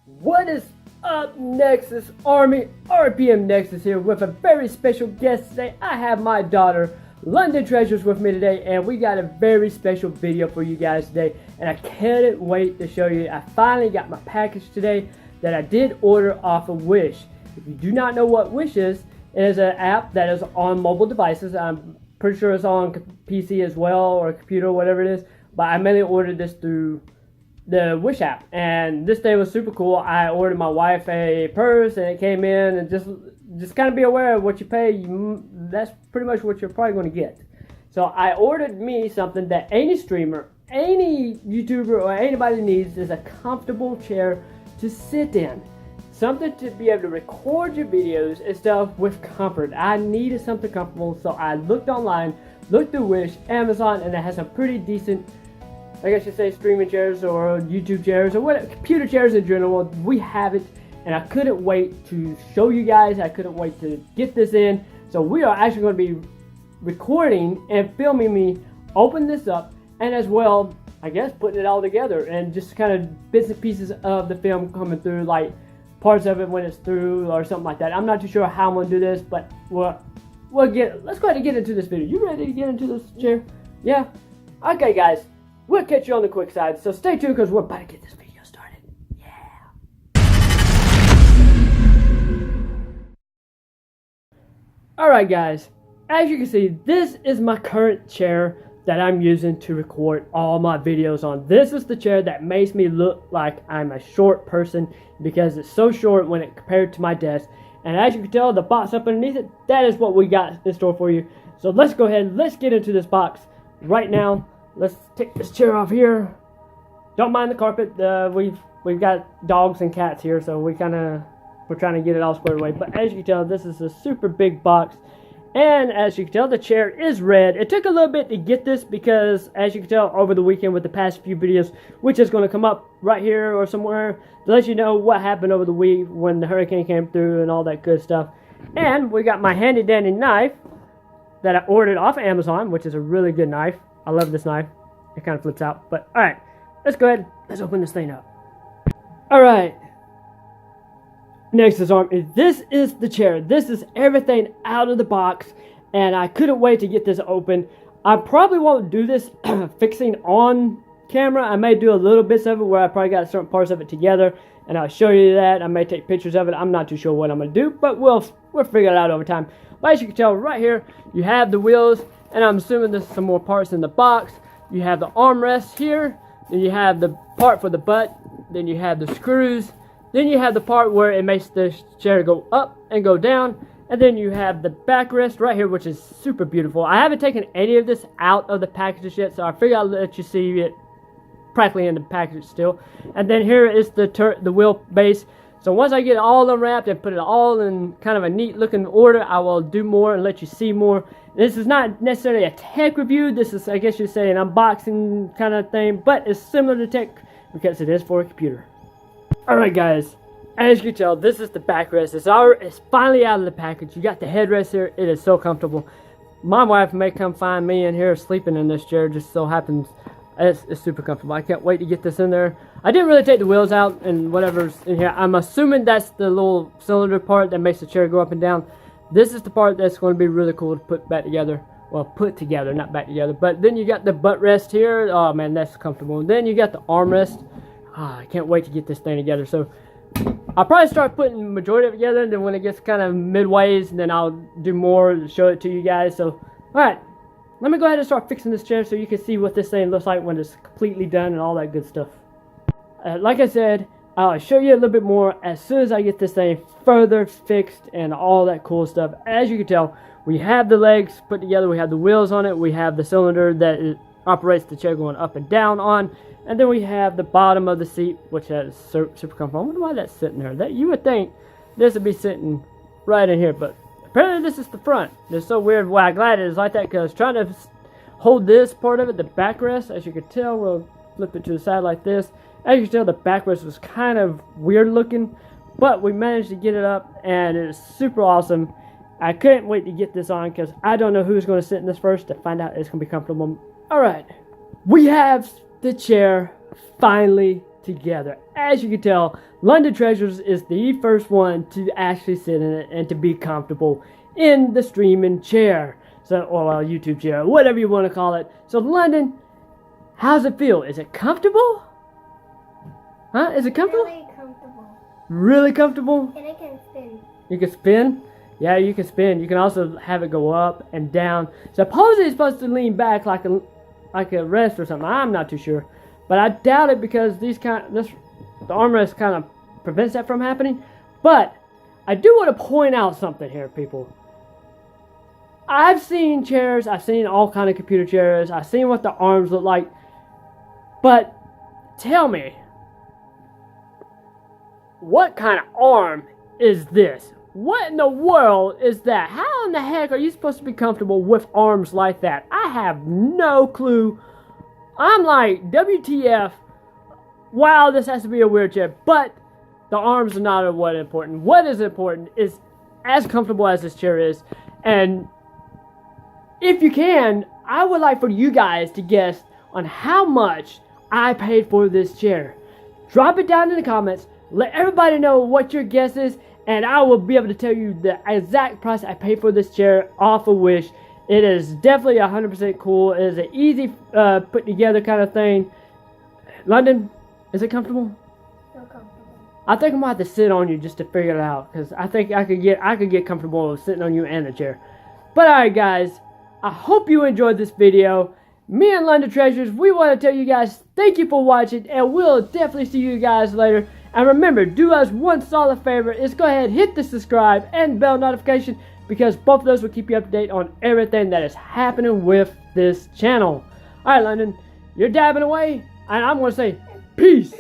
What is up, Nexus Army? RPM Nexus here with a very special guest today. I have my daughter, London Treasures, with me today, and we got a very special video for you guys today, and I can't wait to show you. I finally got my package today that I did order off of Wish. If you do not know what Wish is, it is an app that is on mobile devices. I'm pretty sure it's on PC as well, or a computer, or whatever it is, but I mainly ordered this through the Wish app, and this day was super cool. I ordered my wife a purse, and it came in, and just kind of be aware of what you pay. That's pretty much what you're probably going to get. So I ordered me something that any streamer, any YouTuber, or anybody needs, is a comfortable chair to sit in. Something to be able to record your videos and stuff with comfort. I needed something comfortable, so I looked online, looked through Wish, Amazon, and it has some pretty decent, I guess you say, streaming chairs or YouTube chairs or whatever, computer chairs in general. We have it, and I couldn't wait to show you guys. I couldn't wait to get this in. So we are actually going to be recording and filming me open this up, and as well, I guess, putting it all together and just kind of bits and pieces of the film coming through, like parts of it when it's through or something like that. I'm not too sure how I'm going to do this, but let's go ahead and get into this video. You ready to get into this chair? Yeah? Okay, guys. We'll catch you on the quick side, so stay tuned because we're about to get this video started. Yeah. Alright guys, as you can see, this is my current chair that I'm using to record all my videos on. This is the chair that makes me look like I'm a short person because it's so short when it compared to my desk. And as you can tell, the box up underneath it, that is what we got in store for you. So let's go ahead, let's get into this box right now. Let's take this chair off here. Don't mind the carpet. We've got dogs and cats here, so we're trying to get it all squared away. But as you can tell, this is a super big box, and as you can tell, the chair is red. It took a little bit to get this because, as you can tell, over the weekend with the past few videos, which is going to come up right here or somewhere to let you know what happened over the week when the hurricane came through and all that good stuff. And we got my handy dandy knife that I ordered off Amazon, which is a really good knife. I love this knife. It kind of flips out. But, alright. Let's go ahead. Let's open this thing up. Alright. Nexus Army. This is the chair. This is everything out of the box. And I couldn't wait to get this open. I probably won't do this fixing on camera. I may do a little bits of it where I probably got certain parts of it together. And I'll show you that. I may take pictures of it. I'm not too sure what I'm going to do. But we'll figure it out over time. But as you can tell, right here, you have the wheels. And I'm assuming there's some more parts in the box. You have the armrest here. Then you have the part for the butt. Then you have the screws. Then you have the part where it makes the chair go up and go down. And then you have the backrest right here, which is super beautiful. I haven't taken any of this out of the package yet, so I figured I'll let you see it practically in the package still. And then here is the wheel base. So once I get it all unwrapped and put it all in kind of a neat looking order, I will do more and let you see more. This is not necessarily a tech review. This is, I guess you'd say, an unboxing kind of thing, but it's similar to tech because it is for a computer. Alright guys, as you can tell, this is the backrest. It's finally out of the package. You got the headrest here. It is so comfortable. My wife may come find me in here sleeping in this chair. Just so happens it's super comfortable. I can't wait to get this in there. I didn't really take the wheels out and whatever's in here. I'm assuming that's the little cylinder part that makes the chair go up and down. This is the part that's going to be really cool to put back together. Well, put together, not back together. But then you got the butt rest here. Oh man, that's comfortable. And then you got the armrest. I can't wait to get this thing together. So I'll probably start putting the majority of it together, and then when it gets kind of midways, then I'll do more to show it to you guys. So, alright. Let me go ahead and start fixing this chair so you can see what this thing looks like when it's completely done and all that good stuff. Like I said, I'll show you a little bit more as soon as I get this thing further fixed and all that cool stuff. As you can tell, we have the legs put together, we have the wheels on it, we have the cylinder that operates the chair going up and down on, and then we have the bottom of the seat, which is super comfortable. I wonder why that's sitting there. You would think this would be sitting right in here, but apparently this is the front. It's so weird why I'm glad it is like that, because trying to hold this part of it, the backrest, as you can tell, we'll flip it to the side like this. As you can tell, the backrest was kind of weird looking, but we managed to get it up, and it is super awesome. I couldn't wait to get this on, because I don't know who's going to sit in this first to find out it's going to be comfortable. Alright, we have the chair finally together. As you can tell, London Treasures is the first one to actually sit in it and to be comfortable in the streaming chair. So, or YouTube chair, whatever you want to call it. So London, how's it feel? Is it comfortable? Huh? Is it comfortable? Really comfortable. Really comfortable? And it can spin. You can spin? Yeah, you can spin. You can also have it go up and down. Supposedly it's supposed to lean back like a rest or something. I'm not too sure. But I doubt it because the armrest kind of prevents that from happening. But I do want to point out something here, people. I've seen chairs. I've seen all kind of computer chairs. I've seen what the arms look like. But tell me, what kind of arm is this? What in the world is that? How in the heck are you supposed to be comfortable with arms like that? I have no clue. I'm like, WTF. Wow, this has to be a weird chair. But the arms are not what important. What is important is as comfortable as this chair is. And if you can, I would like for you guys to guess on how much I paid for this chair. Drop it down in the comments. Let everybody know what your guess is. And I will be able to tell you the exact price I paid for this chair off of Wish. It is definitely 100% cool. It is an easy put together kind of thing. London, is it comfortable? So comfortable. I think I'm gonna have to sit on you just to figure it out, because I think I could get comfortable sitting on you and the chair. But alright guys, I hope you enjoyed this video. Me and London Treasures, we want to tell you guys thank you for watching, and we'll definitely see you guys later. And remember, do us one solid favor, is go ahead, hit the subscribe and bell notification, because both of those will keep you up to date on everything that is happening with this channel. Alright London, you're dabbing away, and I'm going to say peace.